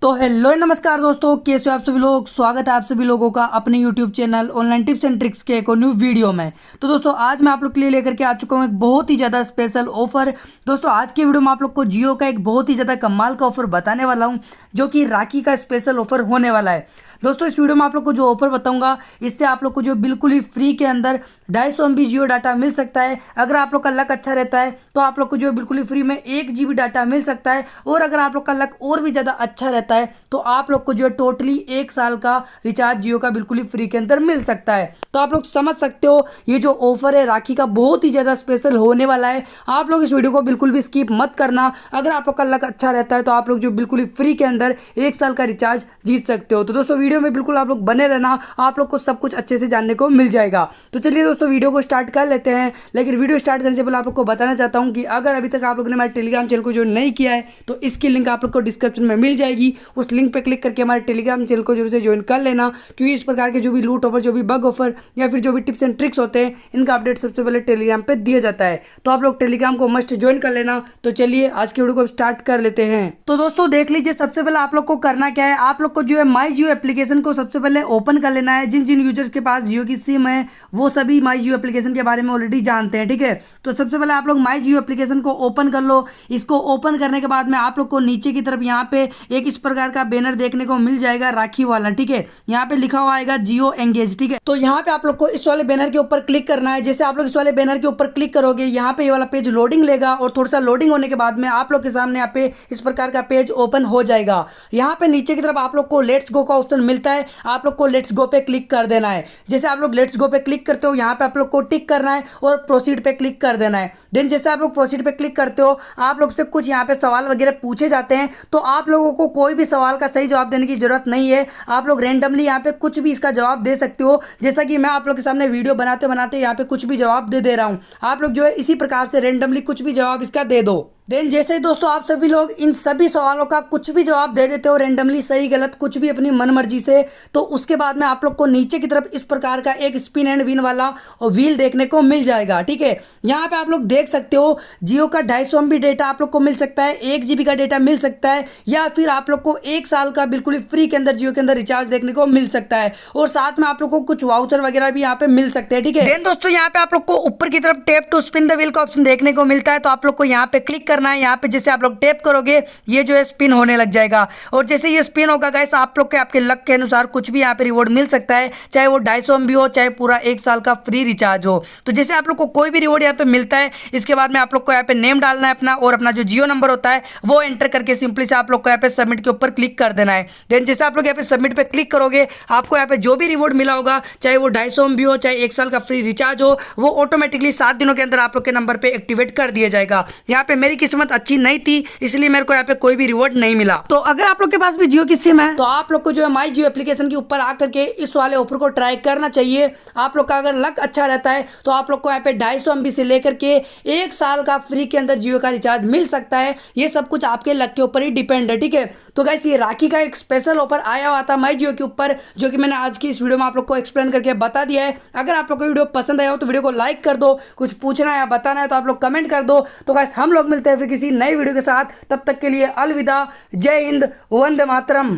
तो हेलो नमस्कार दोस्तों, कैसे हो आप सभी लोग। स्वागत है आप सभी लोगों का अपने YouTube channel online tips and tricks के एक और न्यू वीडियो में। तो दोस्तों आज मैं आप लोग के लिए लेकर के आ चुका हूँ एक बहुत ही ज़्यादा स्पेशल ऑफर। दोस्तों आज की वीडियो में आप लोग को जियो का एक बहुत ही ज़्यादा कमाल का ऑफर बताने वाला हूँ, जो कि राखी का स्पेशल ऑफर होने वाला है। दोस्तों इस वीडियो में आप लोग को जो ऑफर बताऊंगा, इससे आप लोग को जो बिल्कुल ही फ्री के अंदर 250 MB जियो डाटा मिल सकता है। अगर आप लोग का लक अच्छा रहता है तो आप लोग को जो बिल्कुल ही फ्री में 1 GB डाटा मिल सकता है। और अगर आप लोग का लक और भी ज़्यादा अच्छा रहता है तो आप लोग को जो टोटली 1 साल का रिचार्ज जियो का बिल्कुल ही फ्री के अंदर मिल सकता है। तो आप लोग समझ सकते हो ये जो ऑफर है राखी का बहुत ही ज़्यादा स्पेशल होने वाला है। आप लोग इस वीडियो को बिल्कुल भी स्किप मत करना। अगर आप लोग का लक अच्छा रहता है तो आप लोग जो बिल्कुल ही फ्री के अंदर 1 साल का रिचार्ज जीत सकते हो। तो दोस्तों वीडियो में बिल्कुल आप लोग बने रहना, आप लोग को सब कुछ अच्छे से जानने को मिल जाएगा। तो चलिए दोस्तों वीडियो को स्टार्ट कर लेते हैं। लेकिन वीडियो स्टार्ट करने से पहले आप लोग को बताना चाहता हूं कि अगर अभी तक आप लोगों ने हमारे टेलीग्राम चैनल को जो नहीं किया है तो इसकी लिंक आप लोग को डिस्क्रिप्शन में मिल जाएगी। उस लिंक पर क्लिक करके हमारे टेलीग्राम चैनल को जरूर से ज्वाइन कर लेना, क्योंकि इस प्रकार के जो भी लूट ऑफर, जो भी बग ऑफर या फिर जो भी टिप्स एंड ट्रिक्स होते हैं, इनका अपडेट सबसे पहले टेलीग्राम पे दिया जाता है। तो आप लोग टेलीग्राम को मस्ट ज्वाइन कर लेना। तो चलिए आज की वीडियो को स्टार्ट कर लेते हैं। तो दोस्तों देख लीजिए, सबसे पहले आप लोग को करना क्या है, आप लोग को जो है माई जियो एप्लीकेशन को सबसे पहले ओपन कर लेना है। जिन जिन यूजर्स के पास जियो की सिम है वो सभी माई जियो एप्लीकेशन के बारे में ऑलरेडी जानते हैं, ठीक है। तो सबसे पहले आप लोग माई जियो एप्लीकेशन को ओपन कर लो। इसको ओपन करने के बाद में आप लोग को नीचे की तरफ यहाँ पे एक इस प्रकार का बैनर देखने को मिल जाएगा, राखी वाला, ठीक है। यहाँ पे लिखा हुआ आएगा जियो एंगेज, ठीक है। तो यहाँ पे आप लोग को इस वाले बैनर के ऊपर क्लिक करना है। जैसे आप लोग इस वाले बैनर के ऊपर क्लिक करोगे, यहाँ पे ये वाला पेज लोडिंग लेगा और थोड़ा सा लोडिंग होने के बाद में आप लोग के सामने यहाँ पे इस प्रकार का पेज ओपन हो जाएगा। यहाँ पे नीचे की तरफ आप लोग को लेट्स गो का ऑप्शन मिलता है, आप लोग को लेट्स गो पे क्लिक कर देना है। जैसे आप लोग लेट्स गो पे क्लिक करते हो, यहाँ पे आप लोग को टिक करना है और प्रोसीड पे क्लिक कर देना है। देन जैसे आप लोग प्रोसीड पे क्लिक करते हो, आप लोग से कुछ यहाँ पे सवाल वगैरह पूछे जाते हैं। तो आप लोगों को कोई भी सवाल का सही जवाब देने की जरूरत नहीं है। आप लोग रैंडमली यहाँ पे कुछ भी इसका जवाब दे सकते हो। जैसा कि मैं आप लोग के सामने वीडियो बनाते बनाते यहाँ पे कुछ भी जवाब दे रहा हूँ। आप लोग जो है इसी प्रकार से रैंडमली कुछ भी जवाब इसका दे दो। देन जैसे ही दोस्तों आप सभी लोग इन सभी सवालों का कुछ भी जवाब दे देते हो रैंडमली, सही गलत कुछ भी अपनी मन मर्जी से, तो उसके बाद में आप लोग को नीचे की तरफ इस प्रकार का एक स्पिन एंड विन वाला व्हील देखने को मिल जाएगा, ठीक है। यहाँ पे आप लोग देख सकते हो जियो का 250 MB डेटा आप लोग को मिल सकता है, 1 GB का डेटा मिल सकता है, या फिर आप लोग को 1 साल का बिल्कुल ही फ्री के अंदर जियो के अंदर रिचार्ज देखने को मिल सकता है। और साथ में आप लोग को कुछ वाउचर वगैरह भी यहाँ पे मिल सकते हैं, ठीक है। देन दोस्तों यहाँ पे आप लोग को ऊपर की तरफ tap to spin the wheel का ऑप्शन देखने को मिलता है। तो आप लोग को यहाँ पे क्लिक करना है। यहाँ पे जैसे आप लोग टैप करोगे ये जो है स्पिन होने लग जाएगा। और जैसे ये स्पिन होगा गाइस, आप लोग के आपके लक के अनुसार कुछ भी यहाँ पे रिवॉर्ड मिल सकता है, चाहे वो 250 MB हो, चाहे पूरा 1 साल का फ्री रिचार्ज हो। तो जैसे आप लोग को कोई भी रिवॉर्ड यहाँ पे मिलता है, इसके बाद में आप लोग को यहाँ पे नेम डालना है अपना, और अपना जो जियो नंबर होता है वो एंटर करके सिंपली से आप लोग को यहाँ पे सबमिट के ऊपर क्लिक कर देना है। देन जैसे आप लोग यहाँ पे सबमिट पे क्लिक करोगे, आपको यहाँ पे जो भी रिवॉर्ड मिला होगा, चाहे वो 250 MB हो, चाहे 1 साल का फ्री रिचार्ज हो, वो ऑटोमेटिकली 7 दिनों के अंदर आप लोग के नंबर पे एक्टिवेट कर दिया जाएगा। यहाँ पे मेरी किस्मत अच्छी नहीं थी, इसलिए मेरे को यहाँ पे कोई भी रिवॉर्ड नहीं मिला। तो अगर आप लोग के पास भी जियो की सिम है तो आप लोग को जो है माई जियो एप्लीकेशन के ऊपर आकर के इस वाले ऑफर को ट्राई करना चाहिए। आप लोग का अगर लक अच्छा रहता है तो आप लोग को यहाँ पे 250 MB से लेकर के 1 साल का फ्री के अंदर जियो का रिचार्ज मिल सकता है। ये सब कुछ आपके लक के ऊपर ही डिपेंड है, ठीक है। तो गाइस ये राखी का एक स्पेशल ऑफर आया हुआ था माई जियो के ऊपर, जो कि मैंने आज की इस वीडियो में आप लोग को एक्सप्लेन करके बता दिया है। अगर आप लोग को वीडियो पसंद आया हो तो वीडियो को लाइक कर दो, कुछ पूछना है या बताना है तो आप लोग कमेंट कर दो। तो गाइस हम लोग मिलते हैं फिर किसी नई वीडियो के साथ, तब तक के लिए अलविदा, जय हिंद, वंदे मातरम।